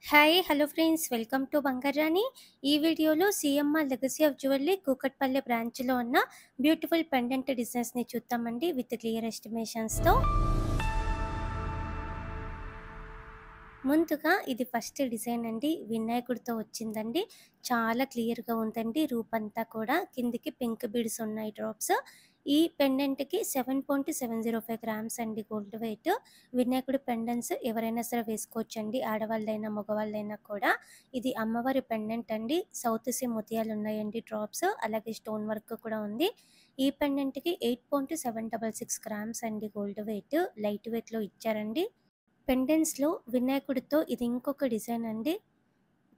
Hi! Hello friends. Welcome to Bangarani. ఈ వీడియోలో CMR legacy of jewellery Kukatpally బ్రాంచ్‌లో ఉన్న బ్యూటిఫుల్ పెండెంట్ డిజైన్స్‌ని చూద్దామండి విత్ క్లియర్ ఎస్టిమేషన్స్‌తో. ముందుగా ఇది ఫస్ట్ డిజైన్ అండి. వినాయకుడితో వచ్చిందండి. చాలా క్లియర్‌గా ఉందండి రూపంతా కూడా. కిందికి పింక్ బీడ్స్ ఉన్నాయి డ్రాప్స్. ఈ పెండెంట్‌కి 7.705 గ్రామ్స్ అండి గోల్డ్ వెయిట్. వినాయకుడి పెండెంట్స్ ఎవరైనా సరే వేసుకోవచ్చండి. ఆడవాళ్ళైనా, మగవాళ్ళైనా కూడా. ఇది అమ్మవారి పెండెంట్ అండి. సౌత్ సీ ముత్యాలు ఉన్నాయండి డ్రాప్స్. అలాగే స్టోన్ వర్క్ కూడా ఉంది. ఈ పెండెంట్‌కి 8.766 గ్రామ్స్ అండి గోల్డ్ వెయిట్. లైట్ వెయిట్‌లో ఇచ్చారండి. పెండెంట్స్‌లో వినాయకుడితో ఇది ఇంకొక డిజైన్ అండి.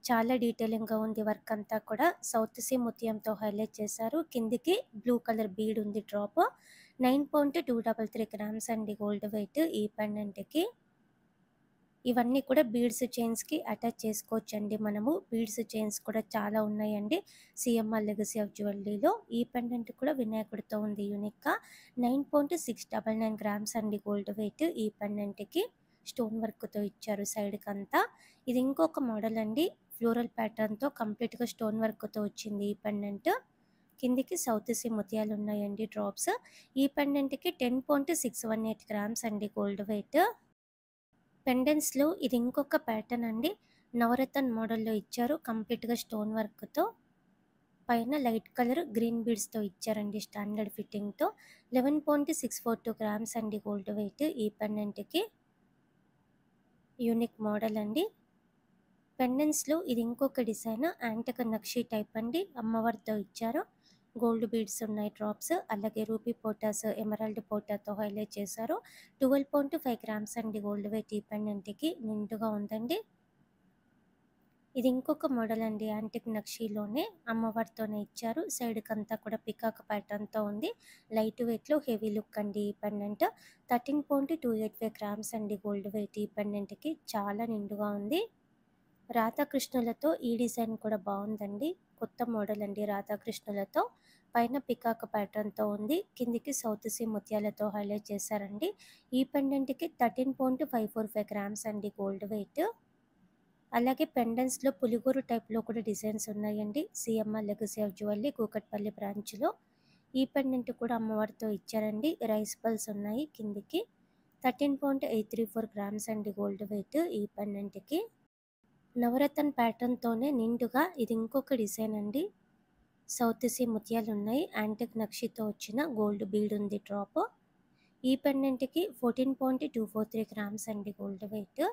చాలా డీటెయిలింగ్‌గా ఉంది వర్క్ అంతా కూడా. సౌత్ సీ ముత్యంతో హైలైట్ చేశారు. కిందికి బ్లూ కలర్ బీడ్ ఉంది డ్రాప్. 9.233 గ్రామ్స్ అండి గోల్డ్ వెయిట్ ఈ పెండెంట్‌కి. ఇవన్నీ కూడా బీడ్స్ చైన్స్‌కి అటాచ్ చేసుకోవచ్చండి మనము. బీడ్స్ చైన్స్ కూడా చాలా ఉన్నాయండి సీఎంఆర్ లెగసీ ఆఫ్ జ్యువెల్లరీలో. ఈ పెండెంట్ కూడా వినాయకుడితో ఉంది యూనిక్‌గా. 9.699 గ్రామ్స్ అండి గోల్డ్ వెయిట్ ఈ పెండెంట్‌కి. స్టోన్ వర్క్‌తో ఇచ్చారు సైడ్‌కంతా. ఇది ఇంకొక మోడల్ అండి. ఫ్లోరల్ ప్యాటర్న్‌తో కంప్లీట్‌గా స్టోన్ వర్క్‌తో వచ్చింది ఈ పెండెంట్. కిందికి సౌత్ సీ ముత్యాలు ఉన్నాయండి డ్రాప్స్. ఈ పెండెంట్‌కి 10.618 గ్రామ్స్ అండి గోల్డ్ వెయిట్. పెండెంట్స్‌లో ఇది ఇంకొక ప్యాటర్న్ అండి. నవరత్న మోడల్‌లో ఇచ్చారు. కంప్లీట్‌గా స్టోన్ వర్క్‌తో. పైన లైట్ కలర్ గ్రీన్ బీడ్స్‌తో ఇచ్చారండి స్టాండర్డ్ ఫిట్టింగ్‌తో. 11.642 గ్రామ్స్ అండి గోల్డ్ వెయిట్ ఈ పెండెంట్‌కి. యూనిక్ మోడల్ అండి. పెండెంట్స్‌లో ఇది ఇంకొక డిజైన్ యాంటిక్ నక్షి టైప్ అండి. అమ్మవారితో ఇచ్చారు. గోల్డ్ బీడ్స్ ఉన్నాయి డ్రాప్స్. అలాగే రూపీ పోటాస్, ఎమరాల్డ్ పోటాతో హైలైట్ చేశారు. 12.5 గ్రామ్స్ అండి గోల్డ్ వెయిట్ ఈ పెండెంట్‌కి. నిండుగా ఉందండి. ఇది ఇంకొక మోడల్ అండి. యాంటిక్ నక్షీలోనే అమ్మవారితోనే ఇచ్చారు. సైడ్‌కంతా కూడా పికాక్ ప్యాటర్న్‌తో ఉంది. లైట్ వెయిట్‌లో హెవీ లుక్ అండి ఈ పెండెంట్. 13.285 గ్రామ్స్ అండి గోల్డ్ వెయిట్ ఈ పెండెంట్‌కి. చాలా నిండుగా ఉంది. రాధాకృష్ణులతో ఈ డిజైన్ కూడా బాగుందండి. కొత్త మోడల్ అండి రాధాకృష్ణులతో. పైన పికాక్ ప్యాటర్న్‌తో ఉంది. కిందికి సౌత్ సీ ముత్యాలతో హైలైట్ చేశారండి. ఈ పెండెంట్‌కి 13.545 గ్రామ్స్ అండి గోల్డ్ వెయిట్. అలాగే పెండెంట్స్‌లో పులిగోరు టైప్‌లో కూడా డిజైన్స్ ఉన్నాయండి. CMR legacy of jewellery Kukatpally బ్రాంచ్‌లో. ఈ పెండెంట్ కూడా అమ్మవారితో ఇచ్చారండి. రైస్ పల్స్ ఉన్నాయి కిందికి. 13.834 గ్రామ్స్ అండి గోల్డ్ వెయిట్ ఈ పెండెంట్‌కి. నవరత్న ప్యాటర్న్‌తోనే నిండుగా ఇది ఇంకొక డిజైన్ అండి. సౌత్ సీ ముత్యాలు ఉన్నాయి. యాంటిక్ నక్షితో వచ్చిన గోల్డ్ బీడ్ ఉంది డ్రాప్. ఈ పెండెంట్‌కి 14.243 గ్రామ్స్ అండి గోల్డ్ వెయిట్.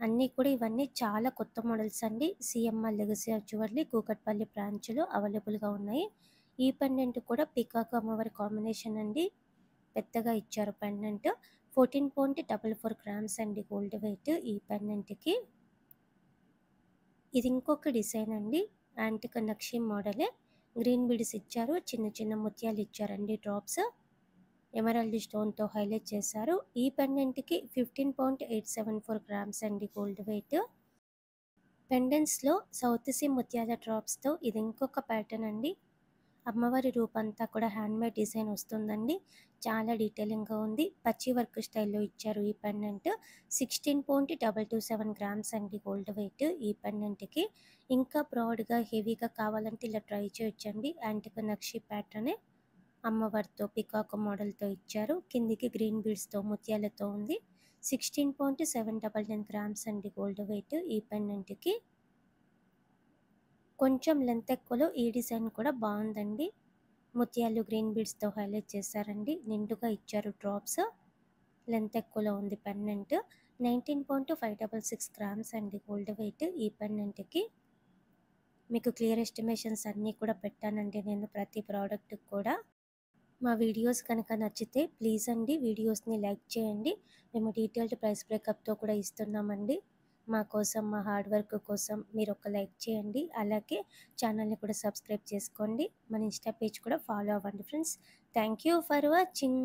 అన్నీ కూడా ఇవన్నీ చాలా కొత్త మోడల్స్ అండి. CMR legacy of jewellery Kukatpally బ్రాంచ్‌లో అవైలబుల్‌గా ఉన్నాయి. ఈ పెండెంట్ కూడా పీకాక్ అమ్మవారి కాంబినేషన్ అండి. పెద్దగా ఇచ్చారు పెండెంట్. 14.44 గ్రామ్స్ అండి గోల్డ్ వెయిట్ ఈ పెండెంట్‌కి. ఇది ఇంకొక డిజైన్ అండి. యాంటిక్ నక్షి మోడలే. గ్రీన్ బీడ్స్ ఇచ్చారు. చిన్న చిన్న ముత్యాలు ఇచ్చారండి డ్రాప్స్. ఎమరాల్డ్ స్టోన్‌తో హైలైట్ చేశారు. ఈ పెండెంట్‌కి 15.874 గ్రామ్స్ అండి గోల్డ్ వెయిట్. పెండెంట్స్‌లో సౌత్ సీ ముత్యాల డ్రాప్స్‌తో ఇది ఇంకొక ప్యాటర్న్ అండి. అమ్మవారి రూపంతా కూడా హ్యాండ్‌మేడ్ డిజైన్ వస్తుందండి. చాలా డీటెయిలింగ్‌గా ఉంది. పచ్చి వర్క్ స్టైల్‌లో ఇచ్చారు ఈ పెండెంట్. 16.227 గ్రామ్స్ అండి గోల్డ్ వెయిట్ ఈ పెండెంట్‌కి. ఇంకా బ్రాడ్‌గా, హెవీగా కావాలంటే ఇలా ట్రై చేయొచ్చండి. యాంటిక్ నక్షి ప్యాటర్నే అమ్మవారితో పికాక్ మోడల్‌తో ఇచ్చారు. కిందికి గ్రీన్ బీడ్స్‌తో ముత్యాలతో ఉంది. 16.799 గ్రామ్స్ అండి గోల్డ్ వెయిట్ ఈ పెండెంట్‌కి. కొంచెం లెంత్ ఎక్కువలో ఈ డిజైన్ కూడా బాగుందండి. ముత్యాలు గ్రీన్ బీడ్స్‌తో హైలైట్ చేశారండి. నిండుగా ఇచ్చారు డ్రాప్స్. లెంత్ ఎక్కువలో ఉంది పెండెంట్. 19.566 గ్రామ్స్ అండి గోల్డ్ వెయిట్ ఈ పెండెంట్‌కి. మీకు క్లియర్ ఎస్టిమేషన్స్ అన్నీ కూడా పెట్టానండి నేను ప్రతి ప్రోడక్ట్‌కి కూడా. మా వీడియోస్ కనుక నచ్చితే ప్లీజ్ అండి వీడియోస్ని లైక్ చేయండి. మేము డీటెయిల్డ్ ప్రైస్ బ్రేకప్‌తో కూడా ఇస్తున్నామండి. మా కోసం, మా హార్డ్ వర్క్ కోసం మీరు ఒక లైక్ చేయండి. అలాగే ఛానల్‌ని కూడా సబ్స్క్రైబ్ చేసుకోండి. మన ఇన్‌స్టా పేజ్ కూడా ఫాలో అవ్వండి friends. Thank you for watching.